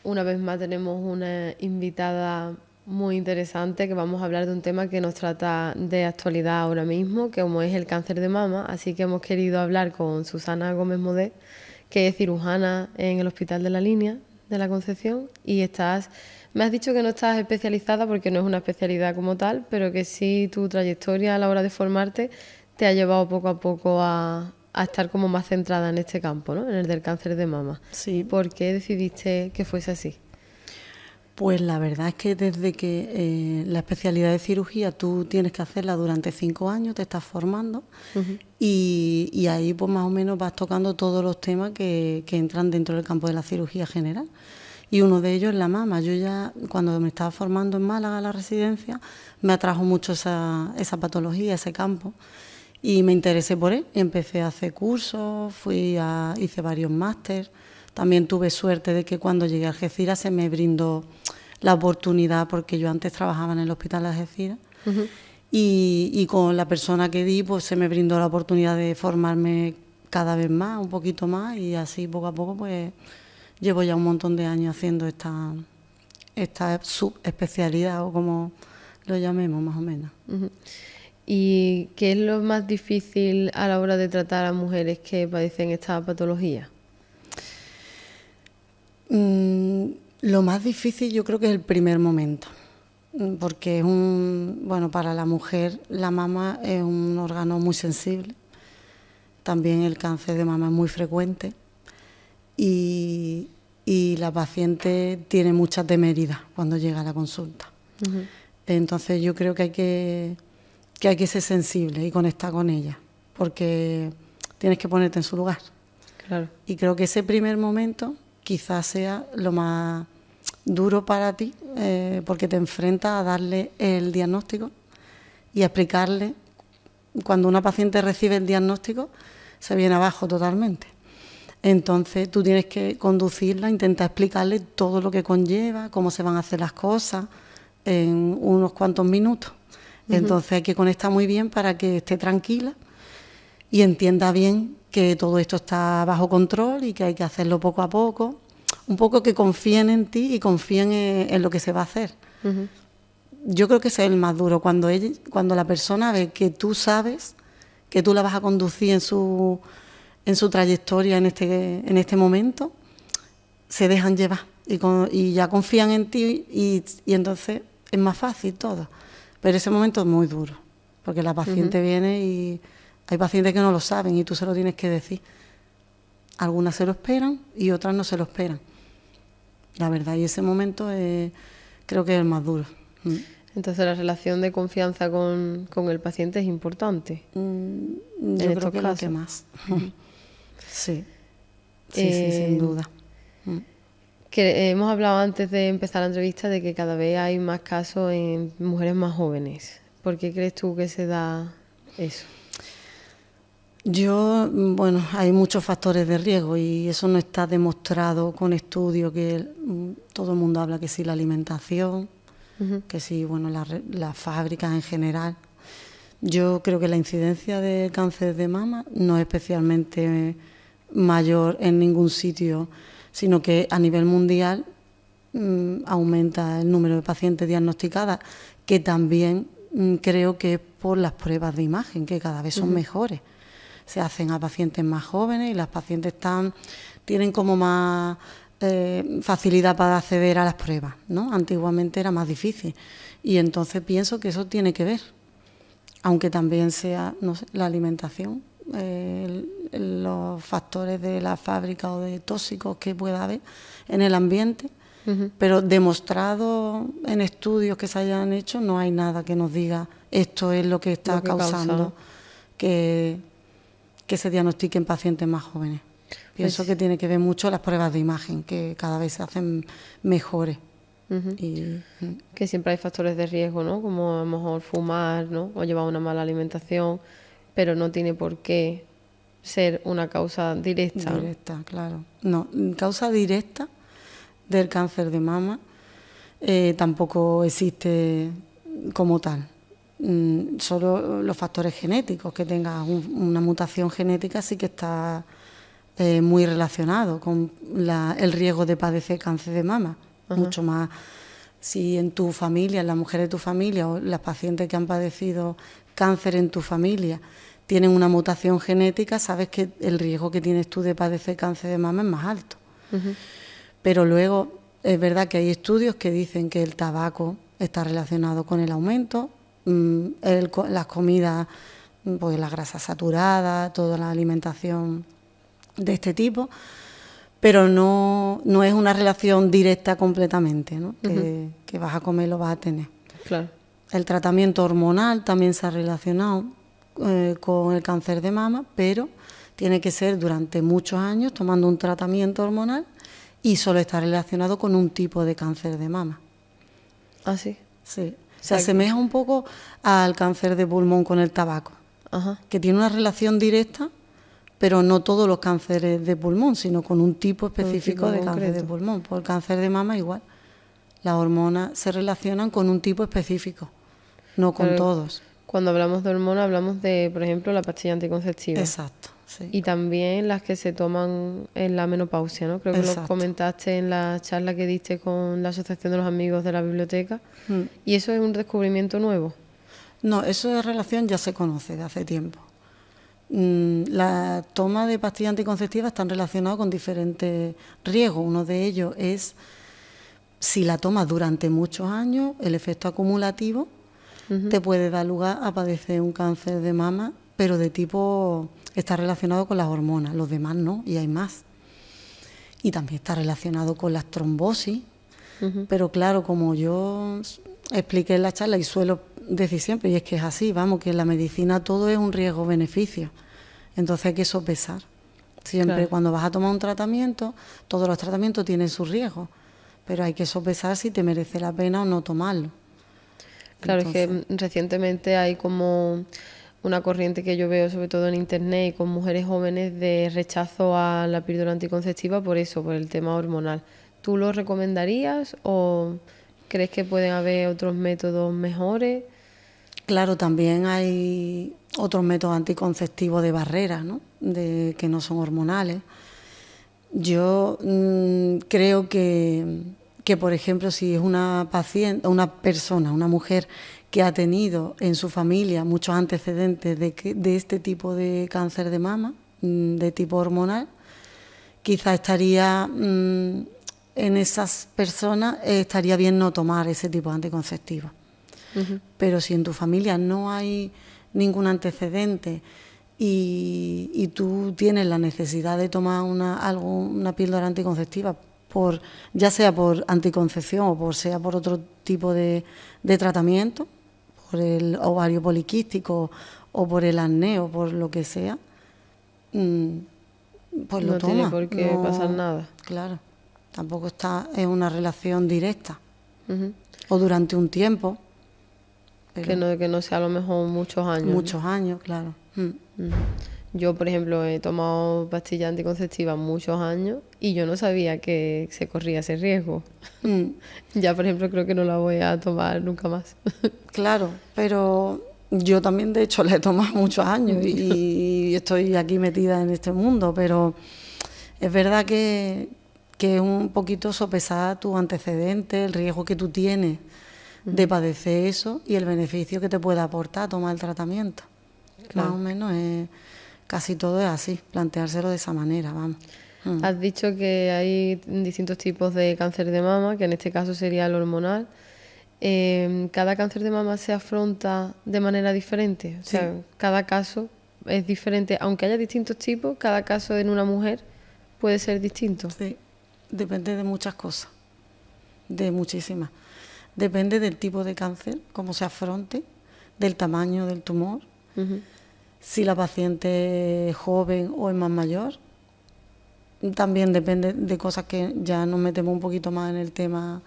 Una vez más tenemos una invitada muy interesante que vamos a hablar de un tema que nos trata de actualidad ahora mismo, que como es el cáncer de mama, así que hemos querido hablar con Susana Gómez Modé, que es cirujana en el Hospital de la Línea de la Concepción, y me has dicho que no estás especializada porque no es una especialidad como tal, pero que sí tu trayectoria a la hora de formarte te ha llevado poco a poco a estar como más centrada en este campo, ¿no? En el del cáncer de mama. Sí. ¿Por qué decidiste que fuese así? Pues la verdad es que desde que la especialidad de cirugía tú tienes que hacerla durante 5 años, te estás formando y ahí pues más o menos vas tocando todos los temas que entran dentro del campo de la cirugía general. Y uno de ellos es la mama. Yo ya cuando me estaba formando en Málaga, la residencia, me atrajo mucho esa patología, ese campo. Y me interesé por él y empecé a hacer cursos, hice varios másteres. También tuve suerte de que cuando llegué a Algeciras se me brindó la oportunidad, porque yo antes trabajaba en el hospital de Algeciras, y con la persona que di, pues se me brindó la oportunidad de formarme cada vez más, un poquito más, y así poco a poco pues llevo ya un montón de años haciendo esta subespecialidad, o como lo llamemos más o menos. ¿Y qué es lo más difícil a la hora de tratar a mujeres que padecen esta patología? Lo más difícil yo creo que es el primer momento, porque bueno, para la mujer la mama es un órgano muy sensible, también el cáncer de mama es muy frecuente y la paciente tiene mucha temeridad cuando llega a la consulta. Entonces yo creo que hay que ser sensible y conectar con ella, porque tienes que ponerte en su lugar. Claro. Y creo que ese primer momento quizás sea lo más duro para ti, porque te enfrentas a darle el diagnóstico y a explicarle. Cuando una paciente recibe el diagnóstico, se viene abajo totalmente. Entonces tú tienes que conducirla, intentar explicarle todo lo que conlleva, cómo se van a hacer las cosas en unos cuantos minutos. Entonces hay que conectar muy bien para que esté tranquila y entienda bien que todo esto está bajo control y que hay que hacerlo poco a poco, un poco que confíen en ti y confíen en lo que se va a hacer. Yo creo que ese es el más duro, cuando la persona ve que tú sabes, que tú la vas a conducir en su trayectoria en este momento, se dejan llevar y ya confían en ti y entonces es más fácil todo. Pero ese momento es muy duro, porque la paciente viene y hay pacientes que no lo saben y tú se lo tienes que decir. Algunas se lo esperan y otras no se lo esperan. La verdad, y ese momento creo que es el más duro. Entonces la relación de confianza con el paciente es importante. Yo creo que es lo que más. Sí, sin duda. Que hemos hablado antes de empezar la entrevista de que cada vez hay más casos en mujeres más jóvenes. ¿Por qué crees tú que se da eso? Bueno, hay muchos factores de riesgo y eso no está demostrado con estudios, que todo el mundo habla que sí, la alimentación, que sí, bueno, las fábricas en general. Yo creo que la incidencia de cáncer de mama no es especialmente mayor en ningún sitio, sino que a nivel mundial aumenta el número de pacientes diagnosticadas, que también creo que es por las pruebas de imagen, que cada vez son mejores. Se hacen a pacientes más jóvenes y las pacientes tienen como más facilidad para acceder a las pruebas, ¿no? Antiguamente era más difícil y entonces pienso que eso tiene que ver, aunque también sea, no sé, la alimentación, los factores de la fábrica o de tóxicos que pueda haber en el ambiente, pero demostrado en estudios que se hayan hecho, no hay nada que nos diga esto es lo que está causando que se diagnostiquen pacientes más jóvenes. Pienso que tiene que ver mucho las pruebas de imagen, que cada vez se hacen mejores. Que siempre hay factores de riesgo, ¿no? Como a lo mejor fumar, ¿no? O llevar una mala alimentación, pero no tiene por qué ser una causa directa. Directa, ¿no? Claro. No, causa directa del cáncer de mama tampoco existe como tal. Solo los factores genéticos, que tenga una mutación genética sí que está muy relacionado con el riesgo de padecer cáncer de mama, mucho más. Si en tu familia, en las mujeres de tu familia o las pacientes que han padecido cáncer en tu familia tienen una mutación genética, sabes que el riesgo que tienes tú de padecer cáncer de mama es más alto. Pero luego es verdad que hay estudios que dicen que el tabaco está relacionado con el aumento, las comidas, pues la grasa saturada, toda la alimentación de este tipo, pero no es una relación directa completamente, ¿no? Que vas a comer lo vas a tener. Claro. El tratamiento hormonal también se ha relacionado con el cáncer de mama, pero tiene que ser durante muchos años tomando un tratamiento hormonal y solo está relacionado con un tipo de cáncer de mama. ¿Ah, sí? Sí. Se asemeja un poco al cáncer de pulmón con el tabaco, que tiene una relación directa, pero no todos los cánceres de pulmón, sino con un tipo específico de cáncer de pulmón. Por el cáncer de mama igual. Las hormonas se relacionan con un tipo específico, no con todos. Cuando hablamos de hormonas hablamos de, por ejemplo, la pastilla anticonceptiva. Exacto, sí. Y también las que se toman en la menopausia, ¿no? Creo que lo comentaste en la charla que diste con la Asociación de los Amigos de la Biblioteca. ¿Y eso es un descubrimiento nuevo? No, eso de relación ya se conoce de hace tiempo. La toma de pastillas anticonceptivas están relacionadas con diferentes riesgos. Uno de ellos es, si la tomas durante muchos años, el efecto acumulativo te puede dar lugar a padecer un cáncer de mama, pero de tipo, está relacionado con las hormonas, los demás no, y hay más. Y también está relacionado con las trombosis, pero claro, como yo expliqué en la charla y suelo decir siempre, y es que es así, vamos, que en la medicina todo es un riesgo-beneficio, entonces hay que sopesar. Siempre cuando vas a tomar un tratamiento, todos los tratamientos tienen sus riesgos, pero hay que sopesar si te merece la pena o no tomarlo. Claro, entonces, es que recientemente hay como una corriente que yo veo sobre todo en internet y con mujeres jóvenes de rechazo a la píldora anticonceptiva por eso, por el tema hormonal. ¿Tú lo recomendarías o crees que pueden haber otros métodos mejores? Claro, también hay otros métodos anticonceptivos de barrera, ¿no? Que no son hormonales. Yo creo que, por ejemplo, si es una paciente, una persona, una mujer que ha tenido en su familia muchos antecedentes de este tipo de cáncer de mama, de tipo hormonal, quizá estaría, en esas personas, estaría bien no tomar ese tipo de anticonceptivos. Pero si en tu familia no hay ningún antecedente y tú tienes la necesidad de tomar una píldora anticonceptiva, ya sea por anticoncepción o sea por otro tipo de tratamiento, por el ovario poliquístico o por el acné o por lo que sea, pues lo toma. No tiene por qué pasar nada. Claro, tampoco está en una relación directa o durante un tiempo. Pero que no sea a lo mejor muchos años. Muchos años, claro. Yo, por ejemplo, he tomado pastillas anticonceptivas muchos años y yo no sabía que se corría ese riesgo. Ya, por ejemplo, creo que no la voy a tomar nunca más. Claro, pero yo también, de hecho, la he tomado muchos años y estoy aquí metida en este mundo, pero es verdad que es un poquito sopesar tu antecedente, el riesgo que tú tienes de padecer eso y el beneficio que te puede aportar tomar el tratamiento. Claro. Más o menos casi todo es así, planteárselo de esa manera, vamos. Has dicho que hay distintos tipos de cáncer de mama, que en este caso sería el hormonal. ¿Cada cáncer de mama se afronta de manera diferente? O sea, cada caso es diferente, aunque haya distintos tipos, cada caso en una mujer puede ser distinto. Sí, depende de muchas cosas, de muchísimas. Depende del tipo de cáncer, cómo se afronte, del tamaño del tumor, si la paciente es joven o es más mayor. También depende de cosas que ya nos metemos un poquito más en el tema,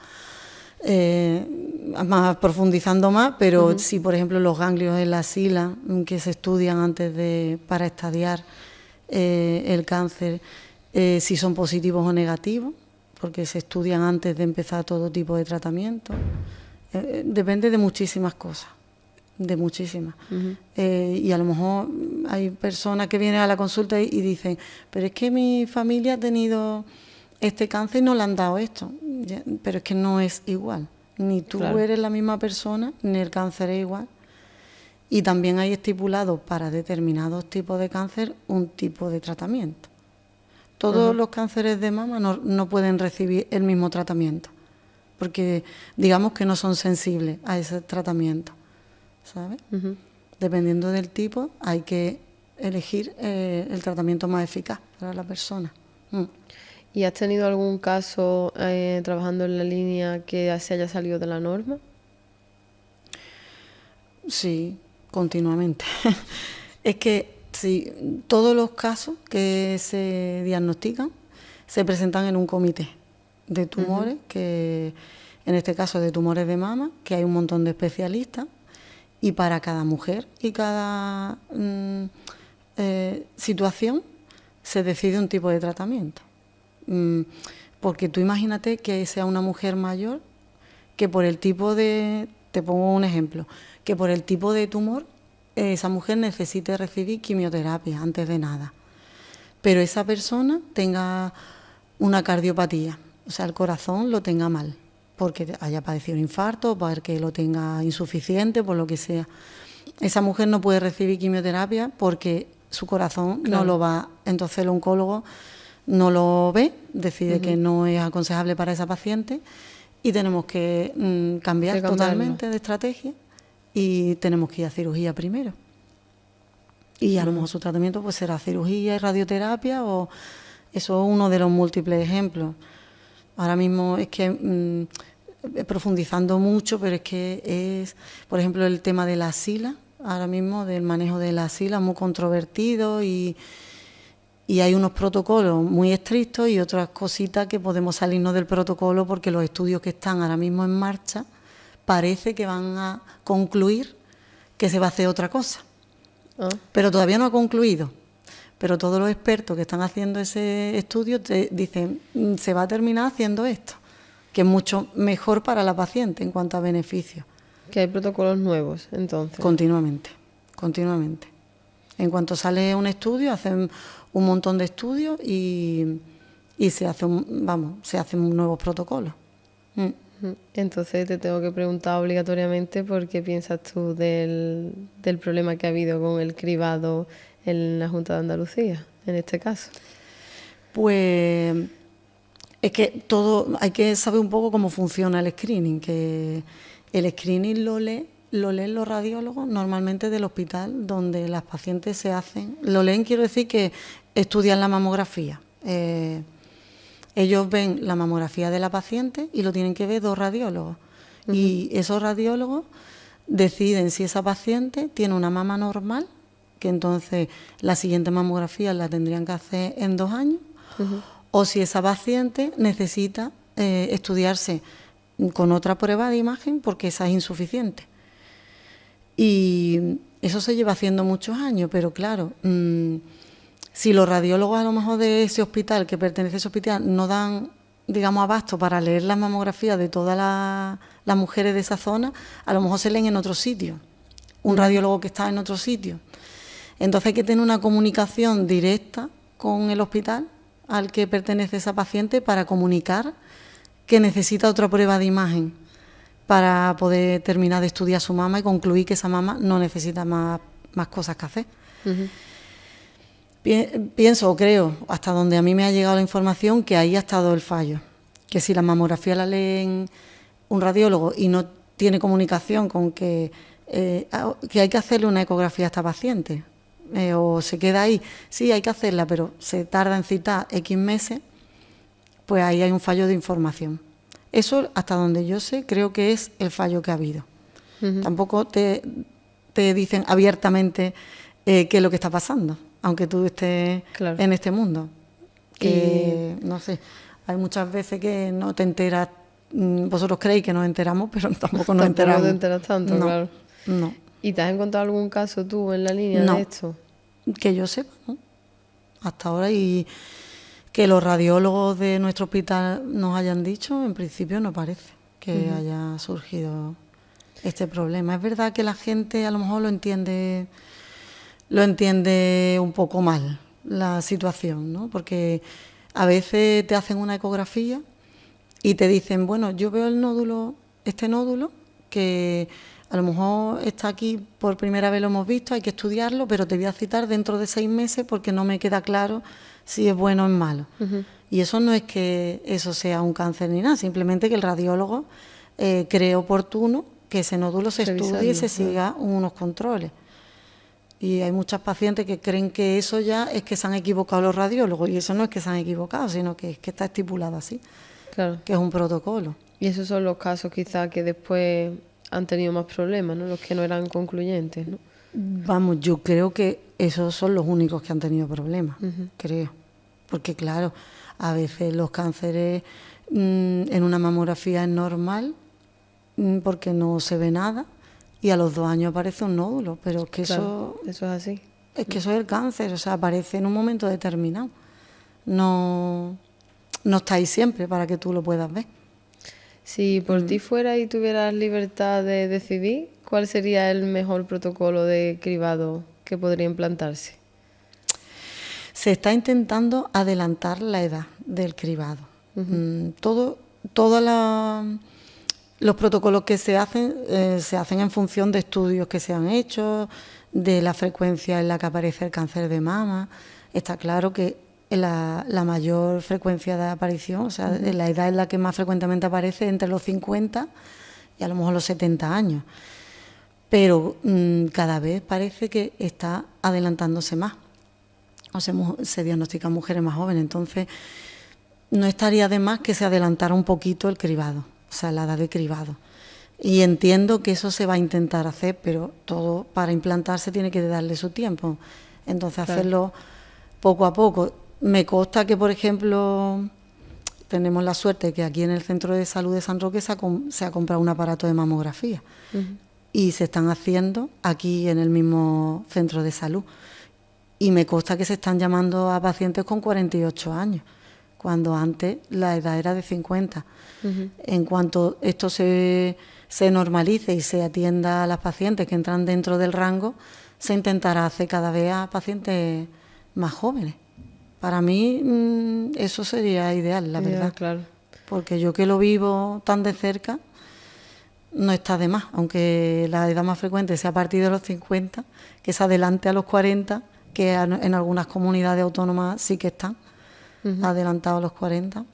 más profundizando más, pero si, por ejemplo, los ganglios en la axila que se estudian para estadiar el cáncer, si son positivos o negativos, porque se estudian antes de empezar todo tipo de tratamiento. Depende de muchísimas cosas. de muchísimas. Y a lo mejor hay personas que vienen a la consulta y dicen, pero es que mi familia ha tenido este cáncer y no le han dado esto. Pero es que no es igual. Ni tú eres la misma persona, ni el cáncer es igual. Y también hay estipulado para determinados tipos de cáncer un tipo de tratamiento. Todos los cánceres de mama no pueden recibir el mismo tratamiento, porque digamos que no son sensibles a ese tratamiento, ¿sabes? Dependiendo del tipo, hay que elegir el tratamiento más eficaz para la persona. ¿Y has tenido algún caso trabajando en la línea que se haya salido de la norma? Sí, continuamente. Es que sí, todos los casos que se diagnostican se presentan en un comité de tumores, que en este caso de tumores de mama, que hay un montón de especialistas, y para cada mujer y cada situación se decide un tipo de tratamiento. Porque tú imagínate que sea una mujer mayor que por el tipo de, te pongo un ejemplo, que por el tipo de tumor esa mujer necesite recibir quimioterapia antes de nada, pero esa persona tenga una cardiopatía, o sea, el corazón lo tenga mal, porque haya padecido un infarto, porque lo tenga insuficiente, por lo que sea. Esa mujer no puede recibir quimioterapia porque su corazón no lo va, entonces el oncólogo no lo ve, decide que no es aconsejable para esa paciente y tenemos que cambiar totalmente de estrategia y tenemos que ir a cirugía primero. Y a lo mejor su tratamiento pues será cirugía y radioterapia, o eso es uno de los múltiples ejemplos. Ahora mismo es que profundizando mucho, pero es que es, por ejemplo, el tema de la axila, ahora mismo del manejo de la axila muy controvertido y hay unos protocolos muy estrictos y otras cositas que podemos salirnos del protocolo porque los estudios que están ahora mismo en marcha parece que van a concluir que se va a hacer otra cosa. Pero todavía no ha concluido. Pero todos los expertos que están haciendo ese estudio te dicen, se va a terminar haciendo esto, que es mucho mejor para la paciente en cuanto a beneficios. Que hay protocolos nuevos, entonces. Continuamente. En cuanto sale un estudio, hacen un montón de estudios y se hacen nuevos protocolos. Entonces te tengo que preguntar obligatoriamente por qué piensas tú del problema que ha habido con el cribado en la Junta de Andalucía, en este caso. Pues es que hay que saber un poco cómo funciona el screening, que el screening lo leen los radiólogos normalmente del hospital donde las pacientes se hacen. Lo leen, quiero decir que estudian la mamografía. Ellos ven la mamografía de la paciente y lo tienen que ver 2 radiólogos. Y esos radiólogos deciden si esa paciente tiene una mama normal, que entonces la siguiente mamografía la tendrían que hacer en 2 años, o si esa paciente necesita estudiarse con otra prueba de imagen porque esa es insuficiente. Y eso se lleva haciendo muchos años, pero claro, si los radiólogos a lo mejor de ese hospital, que pertenece a ese hospital, no dan, digamos, abasto para leer las mamografías de todas las mujeres de esa zona, a lo mejor se leen en otro sitio, un radiólogo que está en otro sitio. Entonces hay que tener una comunicación directa con el hospital al que pertenece esa paciente para comunicar que necesita otra prueba de imagen para poder terminar de estudiar su mama y concluir que esa mama no necesita más cosas que hacer. Pienso o creo, hasta donde a mí me ha llegado la información, que ahí ha estado el fallo. Que si la mamografía la lee un radiólogo y no tiene comunicación con que hay que hacerle una ecografía a esta paciente, o se queda ahí, sí, hay que hacerla, pero se tarda en citar X meses, pues ahí hay un fallo de información. Eso, hasta donde yo sé, creo que es el fallo que ha habido. Tampoco te dicen abiertamente qué es lo que está pasando, aunque tú estés en este mundo. Que, no sé, hay muchas veces que no te enteras, vosotros creéis que nos enteramos, pero tampoco nos enteramos. No te enteras tanto, claro. No. ¿Y te has encontrado algún caso tú en la línea de esto? Que yo sepa, ¿no? Hasta ahora, y que los radiólogos de nuestro hospital nos hayan dicho, en principio no parece que haya surgido este problema. Es verdad que la gente a lo mejor lo entiende un poco mal, la situación, ¿no? Porque a veces te hacen una ecografía y te dicen, bueno, yo veo el nódulo, este nódulo, que a lo mejor está aquí por primera vez, lo hemos visto, hay que estudiarlo, pero te voy a citar dentro de 6 meses porque no me queda claro si es bueno o es malo. Y eso no es que eso sea un cáncer ni nada, simplemente que el radiólogo cree oportuno que ese nódulo se estudie y se siga unos controles. Y hay muchas pacientes que creen que eso ya es que se han equivocado los radiólogos, y eso no es que se han equivocado, sino que es que está estipulado así, claro, que es un protocolo. Y esos son los casos quizás que después han tenido más problemas, ¿no? Los que no eran concluyentes, ¿no? Vamos, yo creo que esos son los únicos que han tenido problemas, creo. Porque claro, a veces los cánceres en una mamografía es normal porque no se ve nada y a los 2 años aparece un nódulo, pero es que claro, eso es así. Es que eso es el cáncer, o sea, aparece en un momento determinado. No está ahí siempre para que tú lo puedas ver. Si por ti fuera y tuvieras libertad de decidir, ¿cuál sería el mejor protocolo de cribado que podría implantarse? Se está intentando adelantar la edad del cribado. Todos los protocolos que se hacen en función de estudios que se han hecho, de la frecuencia en la que aparece el cáncer de mama. Está claro que la mayor frecuencia de aparición, o sea, la edad en la que más frecuentemente aparece, entre los 50 y a lo mejor los 70 años. Pero cada vez parece que está adelantándose más. O sea, se diagnostican mujeres más jóvenes, entonces no estaría de más que se adelantara un poquito el cribado, o sea, la edad de cribado. Y entiendo que eso se va a intentar hacer, pero todo para implantarse tiene que darle su tiempo. Entonces, claro, hacerlo poco a poco. Me consta que, por ejemplo, tenemos la suerte que aquí en el Centro de Salud de San Roque se ha comprado un aparato de mamografía. Y se están haciendo aquí en el mismo centro de salud. Y me consta que se están llamando a pacientes con 48 años, cuando antes la edad era de 50. En cuanto esto se normalice y se atienda a las pacientes que entran dentro del rango, se intentará hacer cada vez a pacientes más jóvenes. Para mí eso sería ideal, la verdad. Claro. Porque yo que lo vivo tan de cerca, no está de más, aunque la edad más frecuente sea a partir de los 50, que se adelante a los 40, que en algunas comunidades autónomas sí que están adelantados a los 40.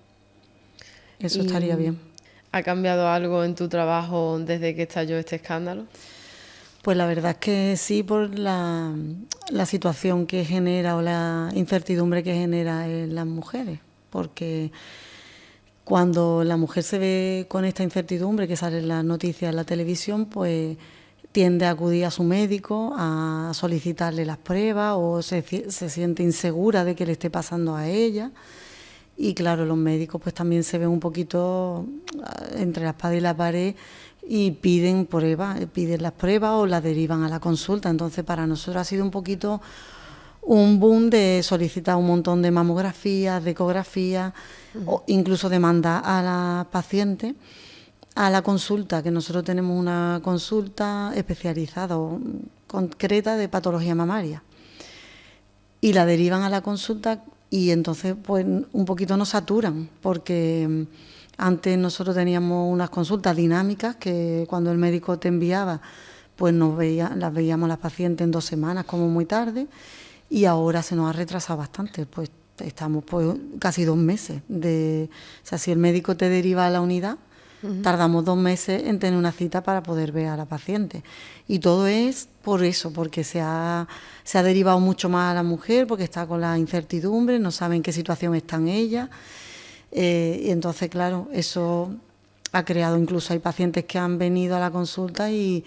Eso estaría bien. ¿Ha cambiado algo en tu trabajo desde que estalló este escándalo? Pues la verdad es que sí, por la situación que genera o la incertidumbre que genera en las mujeres, porque cuando la mujer se ve con esta incertidumbre que sale en las noticias en la televisión, pues tiende a acudir a su médico a solicitarle las pruebas o se siente insegura de que le esté pasando a ella. Y claro, los médicos pues también se ven un poquito entre la espada y la pared y piden las pruebas o las derivan a la consulta. Entonces para nosotros ha sido un poquito un boom de solicitar un montón de mamografías, de ecografías, o incluso de mandar a la paciente a la consulta, que nosotros tenemos una consulta especializada o concreta de patología mamaria. Y la derivan a la consulta y entonces pues un poquito nos saturan, porque antes nosotros teníamos unas consultas dinámicas que cuando el médico te enviaba, pues las veíamos las pacientes en 2 semanas como muy tarde, y ahora se nos ha retrasado bastante, pues estamos pues casi 2 meses. O sea, si el médico te deriva a la unidad, tardamos 2 meses en tener una cita para poder ver a la paciente. Y todo es por eso, porque se ha derivado mucho más a la mujer, porque está con la incertidumbre, no sabe en qué situación está ella. Y entonces, claro, eso ha creado, incluso hay pacientes que han venido a la consulta y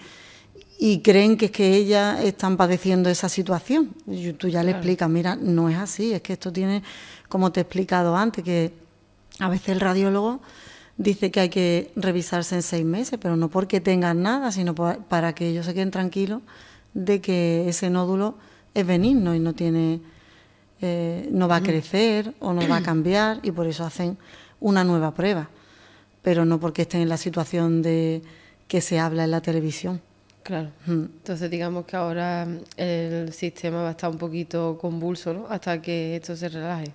creen que es que ellas están padeciendo esa situación. Y tú ya le explicas, mira, no es así, es que esto tiene, como te he explicado antes, que a veces el radiólogo dice que hay que revisarse en 6 meses, pero no porque tengan nada, sino para que ellos se queden tranquilos de que ese nódulo es benigno y no tiene, no va a crecer o no va a cambiar, y por eso hacen una nueva prueba, pero no porque estén en la situación de que se habla en la televisión. Claro. Entonces digamos que ahora el sistema va a estar un poquito convulso, ¿no? Hasta que esto se relaje.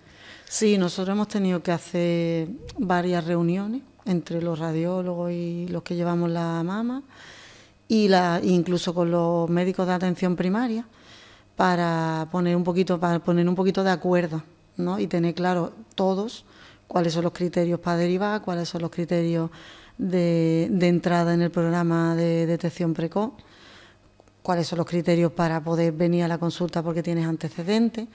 Sí, nosotros hemos tenido que hacer varias reuniones entre los radiólogos y los que llevamos la mama y incluso con los médicos de atención primaria para poner un poquito de acuerdo, ¿no? Y tener claro todos cuáles son los criterios para derivar, cuáles son los criterios de entrada en el programa de detección precoz, cuáles son los criterios para poder venir a la consulta porque tienes antecedentes,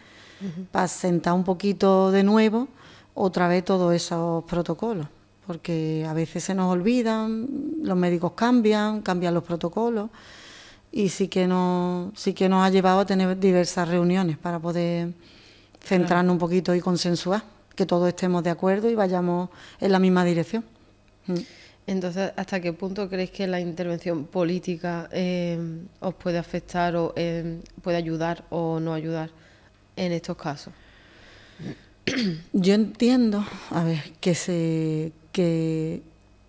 para sentar un poquito de nuevo otra vez todos esos protocolos, porque a veces se nos olvidan, los médicos cambian los protocolos y sí que nos ha llevado a tener diversas reuniones para poder centrarnos un poquito y consensuar, que todos estemos de acuerdo y vayamos en la misma dirección. Entonces, ¿hasta qué punto crees que la intervención política os puede afectar o puede ayudar o no ayudar en estos casos? Yo entiendo, a ver, que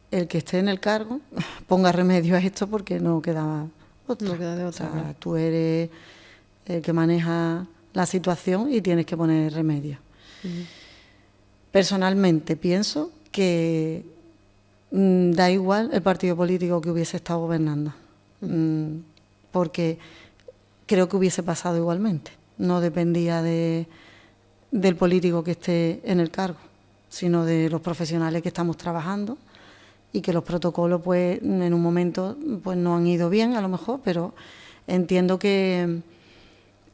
el que esté en el cargo ponga remedio a esto porque no queda otra. No queda de otra. O sea, tú eres el que maneja la situación y tienes que poner remedio. Personalmente pienso que da igual el partido político que hubiese estado gobernando, porque creo que hubiese pasado igualmente. No dependía del político que esté en el cargo, sino de los profesionales que estamos trabajando y que los protocolos pues en un momento pues no han ido bien a lo mejor, pero entiendo que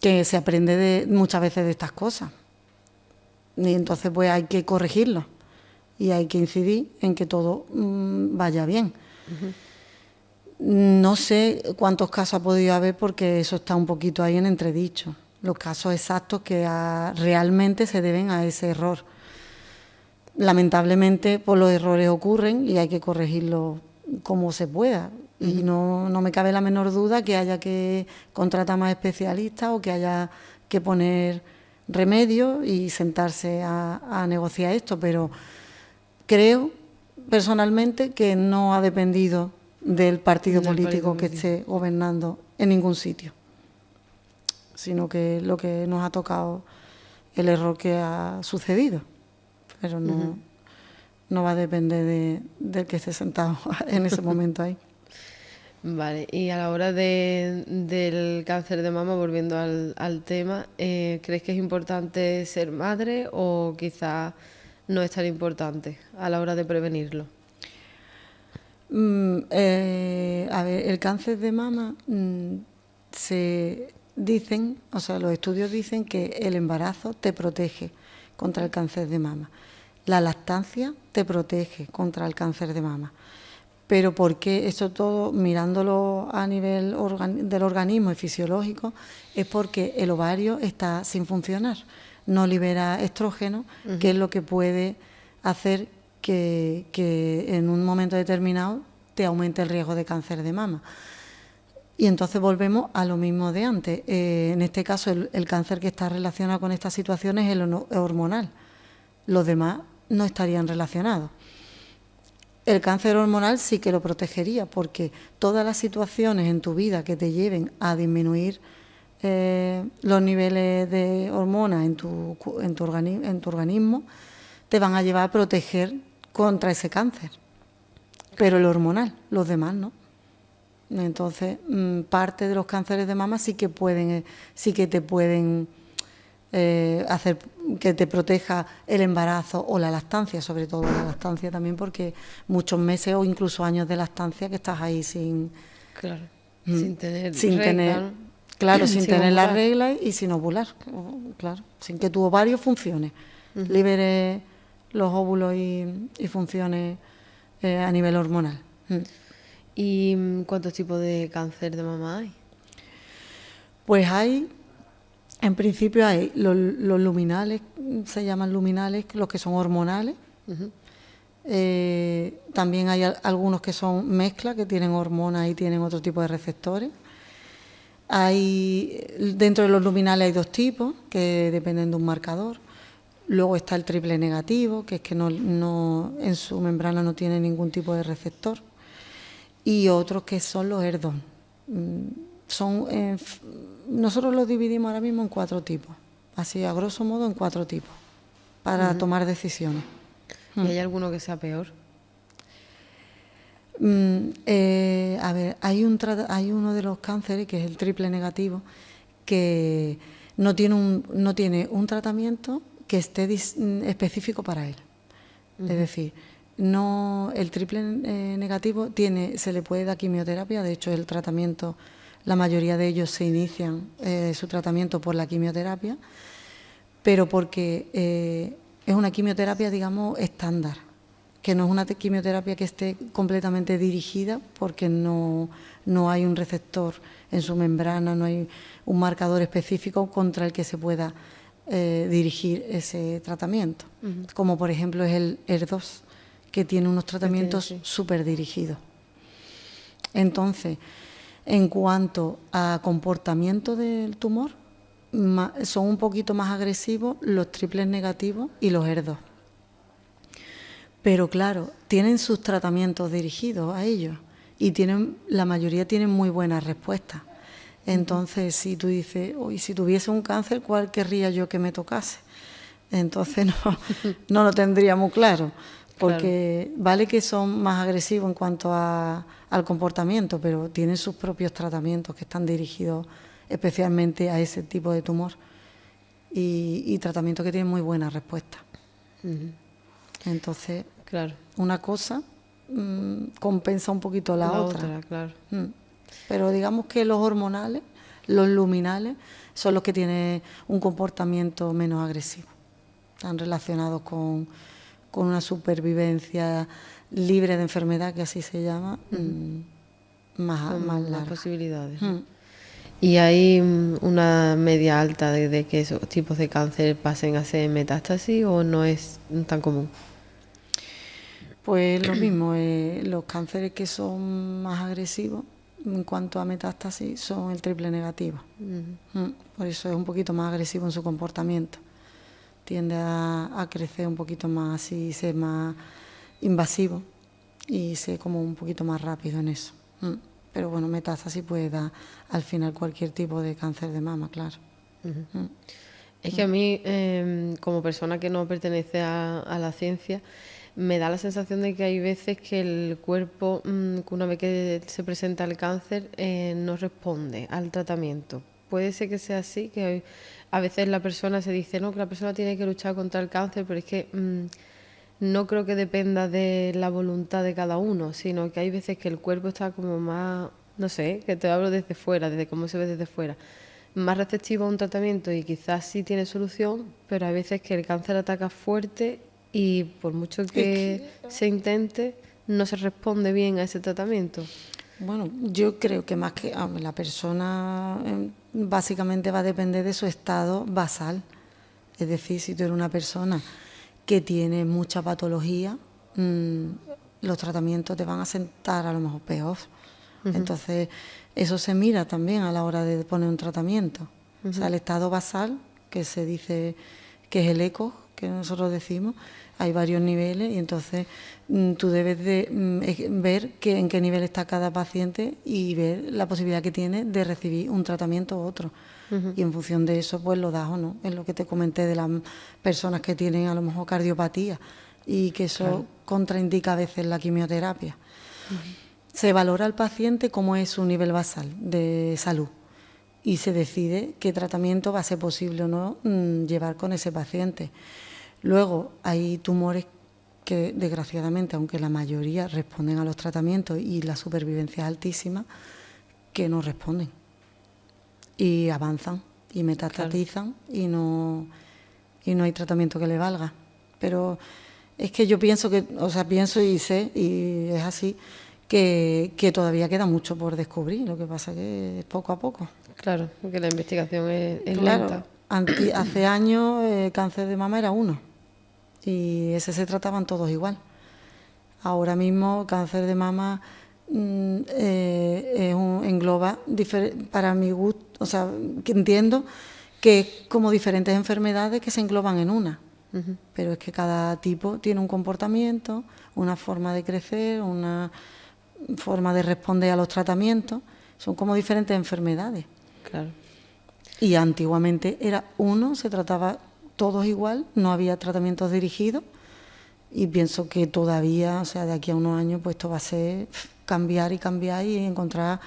se aprende muchas veces de estas cosas y entonces pues hay que corregirlo y hay que incidir en que todo vaya bien. No sé cuántos casos ha podido haber porque eso está un poquito ahí en entredicho, los casos exactos que realmente se deben a ese error. Lamentablemente pues los errores ocurren y hay que corregirlos como se pueda y no me cabe la menor duda que haya que contratar más especialistas o que haya que poner remedio y sentarse a negociar esto, pero creo personalmente que no ha dependido del partido político que esté gobernando en ningún sitio, sino que lo que nos ha tocado el error que ha sucedido, pero no va a depender del que esté sentado en ese momento ahí. Vale, y a la hora del cáncer de mama, volviendo al tema, ¿crees que es importante ser madre o quizás no es tan importante a la hora de prevenirlo? A ver, el cáncer de mama los estudios dicen que el embarazo te protege contra el cáncer de mama. La lactancia te protege contra el cáncer de mama. Pero ¿por qué? Esto todo, mirándolo a nivel del organismo y fisiológico, es porque el ovario está sin funcionar. No libera estrógeno, que es lo que puede hacer que en un momento determinado te aumente el riesgo de cáncer de mama. Y entonces volvemos a lo mismo de antes. En este caso, el cáncer que está relacionado con esta situación es el hormonal. Los demás no estarían relacionados. El cáncer hormonal sí que lo protegería, porque todas las situaciones en tu vida que te lleven a disminuir los niveles de hormonas en tu organismo te van a llevar a proteger contra ese cáncer. Pero el hormonal, los demás no. Entonces, parte de los cánceres de mama sí que te pueden hacer que te proteja el embarazo o la lactancia, sobre todo la lactancia también, porque muchos meses o incluso años de lactancia que estás ahí sin tener la regla y sin ovular, claro, sin que tu ovario funcione, libere los óvulos y funcione a nivel hormonal. ¿Y cuántos tipos de cáncer de mama hay? Pues en principio hay los luminales, se llaman luminales, los que son hormonales. También hay algunos que son mezcla, que tienen hormonas y tienen otro tipo de receptores. Dentro de los luminales hay dos tipos, que dependen de un marcador. Luego está el triple negativo, que es que no en su membrana no tiene ningún tipo de receptor. y otros que son los ERDOS. Nosotros los dividimos ahora mismo en 4 tipos, así a grosso modo en 4 tipos, para tomar decisiones. ¿Y hay alguno que sea peor? A ver, hay uno de los cánceres, que es el triple negativo, que no tiene un tratamiento que esté específico para él. Es decir, el triple negativo se le puede dar quimioterapia. De hecho, el tratamiento, la mayoría de ellos se inician su tratamiento por la quimioterapia, pero porque es una quimioterapia, digamos, estándar, que no es una quimioterapia que esté completamente dirigida, porque no hay un receptor en su membrana, no hay un marcador específico contra el que se pueda dirigir ese tratamiento, como por ejemplo es el ER2, que tiene unos tratamientos súper dirigidos. Entonces, en cuanto a comportamiento del tumor, son un poquito más agresivos los triples negativos y los ER2. Pero claro, tienen sus tratamientos dirigidos a ellos y la mayoría tienen muy buenas respuestas. Entonces, si tú dices, si tuviese un cáncer, ¿cuál querría yo que me tocase? Entonces no lo tendría muy claro, porque vale que son más agresivos en cuanto al comportamiento, pero tienen sus propios tratamientos que están dirigidos especialmente a ese tipo de tumor y tratamientos que tienen muy buena respuesta. Entonces, una cosa compensa un poquito la otra. Pero digamos que los hormonales, los luminales, son los que tienen un comportamiento menos agresivo. Están relacionados con una supervivencia libre de enfermedad, que así se llama, más larga. Posibilidades. ¿Y hay una media alta de que esos tipos de cáncer pasen a ser metástasis o no es tan común? Pues lo mismo, los cánceres que son más agresivos en cuanto a metástasis son el triple negativo. Por eso es un poquito más agresivo en su comportamiento. Tiende a crecer un poquito más y ser más invasivo y ser como un poquito más rápido en eso. Pero bueno, metástasis puede dar al final cualquier tipo de cáncer de mama, claro. Es que a mí, como persona que no pertenece a la ciencia, me da la sensación de que hay veces que el cuerpo, una vez que se presenta el cáncer, no responde al tratamiento. Puede ser que sea así, que a veces la persona se dice, no, que la persona tiene que luchar contra el cáncer, pero es que no creo que dependa de la voluntad de cada uno, sino que hay veces que el cuerpo está como más, no sé, que te hablo desde fuera, desde cómo se ve desde fuera, más receptivo a un tratamiento y quizás sí tiene solución, pero hay veces que el cáncer ataca fuerte y por mucho que se intente, no se responde bien a ese tratamiento. Bueno, yo creo que más que la persona básicamente va a depender de su estado basal. Es decir, si tú eres una persona que tiene mucha patología, los tratamientos te van a sentar a lo mejor peor. Entonces, eso se mira también a la hora de poner un tratamiento. O sea, el estado basal, que se dice que es el ECOG, que nosotros decimos, hay varios niveles y entonces tú debes de ver en qué nivel está cada paciente y ver la posibilidad que tiene de recibir un tratamiento u otro. Y en función de eso, pues lo das o no. Es lo que te comenté de las personas que tienen a lo mejor cardiopatía y que eso contraindica a veces la quimioterapia. Se valora al paciente cómo es su nivel basal de salud y se decide qué tratamiento va a ser posible o no llevar con ese paciente. Luego hay tumores que desgraciadamente, aunque la mayoría responden a los tratamientos y la supervivencia es altísima, que no responden y avanzan y metastatizan y no hay tratamiento que le valga. Pero es que yo pienso y sé, y es así, que todavía queda mucho por descubrir, lo que pasa que es poco a poco. Claro, porque la investigación es lenta. Hace años el cáncer de mama era uno y ese se trataban todos igual. Ahora mismo cáncer de mama engloba, para mi gusto, o sea, que entiendo que es como diferentes enfermedades que se engloban en una. Pero es que cada tipo tiene un comportamiento, una forma de crecer, forma de responder a los tratamientos, son como diferentes enfermedades. Claro. Y antiguamente era uno, se trataba todos igual, no había tratamientos dirigidos, y pienso que todavía, o sea, de aquí a unos años, pues esto va a ser cambiar y encontrar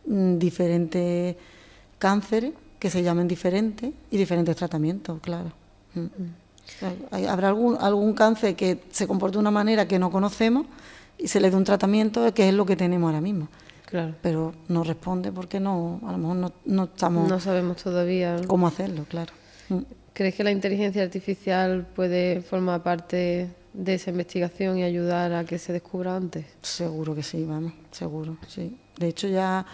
diferentes cánceres que se llamen diferentes y diferentes tratamientos, claro. Habrá algún cáncer que se comporte de una manera que no conocemos y se le dé un tratamiento que es lo que tenemos ahora mismo. Claro. Pero no responde porque no, a lo mejor no estamos... No sabemos todavía cómo hacerlo, claro. ¿Crees que la inteligencia artificial puede formar parte de esa investigación y ayudar a que se descubra antes? Seguro que sí, vamos, seguro, sí. De hecho, ya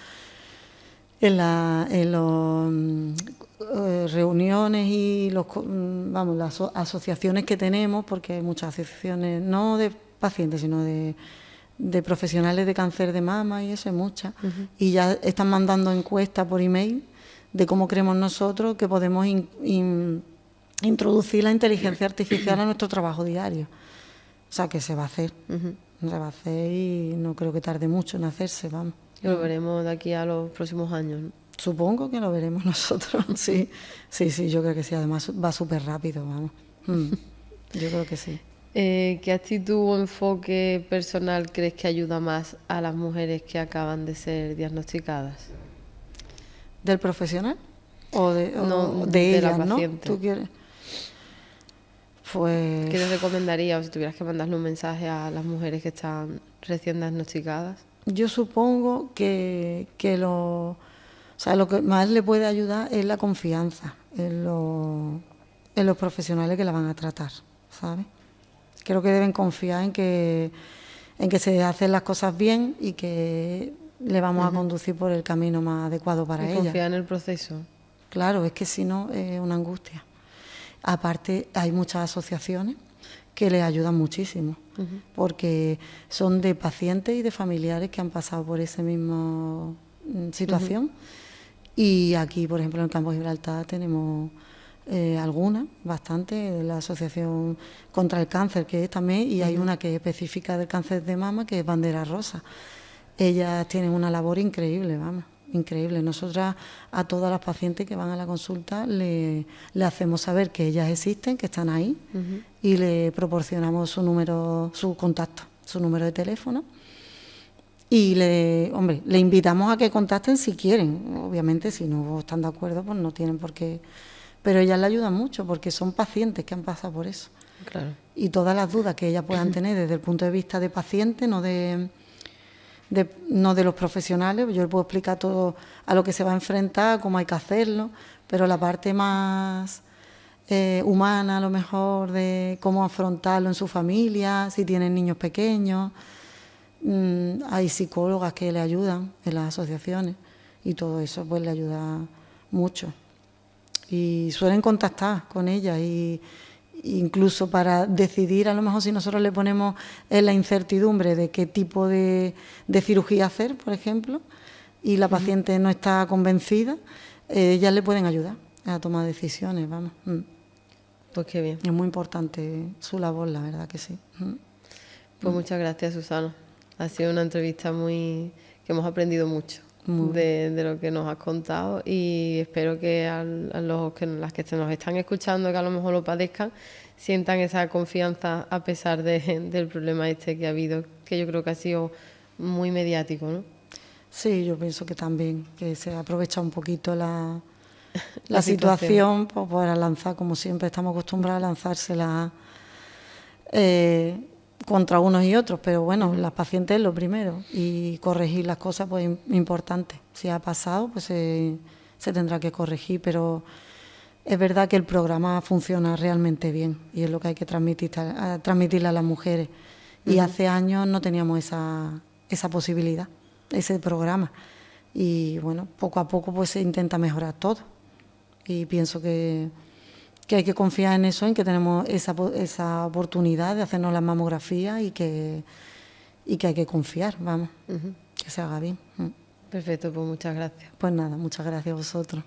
en las reuniones y las asociaciones que tenemos, porque hay muchas asociaciones, no de pacientes, sino de profesionales de cáncer de mama, y eso hay muchas, y ya están mandando encuestas por email de cómo creemos nosotros que podemos introducir la inteligencia artificial a nuestro trabajo diario. O sea, que se va a hacer, se va a hacer, y no creo que tarde mucho en hacerse, vamos. Y lo veremos de aquí a los próximos años, ¿no? Supongo que lo veremos nosotros, sí, yo creo que sí, además va súper rápido, vamos. Yo creo que sí. ¿Qué actitud o enfoque personal crees que ayuda más a las mujeres que acaban de ser diagnosticadas? ¿Del profesional? ¿O de la ellas, paciente? ¿No? ¿Tú quieres? Pues... ¿Qué les recomendarías, o si tuvieras que mandarle un mensaje a las mujeres que están recién diagnosticadas? Yo supongo que lo que más le puede ayudar es la confianza en los profesionales que la van a tratar, ¿sabes? Creo que deben confiar en que se hacen las cosas bien y que le vamos a conducir por el camino más adecuado para ella. Confiar en el proceso. Claro, es que si no es una angustia. Aparte, hay muchas asociaciones que les ayudan muchísimo, porque son de pacientes y de familiares que han pasado por esa misma situación. Y aquí, por ejemplo, en el Campo de Gibraltar tenemos algunas, bastante, la Asociación contra el Cáncer, que es también, y hay una que es específica del cáncer de mama, que es Bandera Rosa. Ellas tienen una labor increíble, vamos, increíble. Nosotras a todas las pacientes que van a la consulta le hacemos saber que ellas existen, que están ahí, y le proporcionamos su contacto, su número de teléfono. Y le invitamos a que contacten si quieren. Obviamente, si no están de acuerdo, pues no tienen por qué. Pero ellas le ayudan mucho porque son pacientes que han pasado por eso. Claro. Y todas las dudas que ellas puedan tener desde el punto de vista de paciente, no de los profesionales, yo le puedo explicar todo a lo que se va a enfrentar, cómo hay que hacerlo, pero la parte más humana, a lo mejor, de cómo afrontarlo en su familia, si tienen niños pequeños. Hay psicólogas que le ayudan en las asociaciones y todo eso pues le ayuda mucho. Y suelen contactar con ella, y incluso para decidir, a lo mejor si nosotros le ponemos en la incertidumbre de qué tipo de cirugía hacer, por ejemplo, y la paciente no está convencida, ellas le pueden ayudar a tomar decisiones, vamos. Pues qué bien. Es muy importante su labor, la verdad que sí. Pues muchas gracias, Susana. Ha sido una entrevista que hemos aprendido mucho de lo que nos has contado, y espero que las que nos están escuchando, que a lo mejor lo padezcan, sientan esa confianza a pesar del problema que ha habido, que yo creo que ha sido muy mediático, ¿no? Sí, yo pienso que también, que se aprovecha un poquito la situación pues, para lanzar, como siempre estamos acostumbrados a lanzársela contra unos y otros, pero bueno, las pacientes es lo primero, y corregir las cosas pues importante. Si ha pasado, pues se tendrá que corregir, pero es verdad que el programa funciona realmente bien y es lo que hay que transmitirle a las mujeres. Y hace años no teníamos esa posibilidad, ese programa. Y bueno, poco a poco pues se intenta mejorar todo. Y pienso que hay que confiar en eso, en que tenemos esa oportunidad de hacernos la mamografía, y que hay que confiar, vamos, que se haga bien. Perfecto, pues muchas gracias. Pues nada, muchas gracias a vosotros.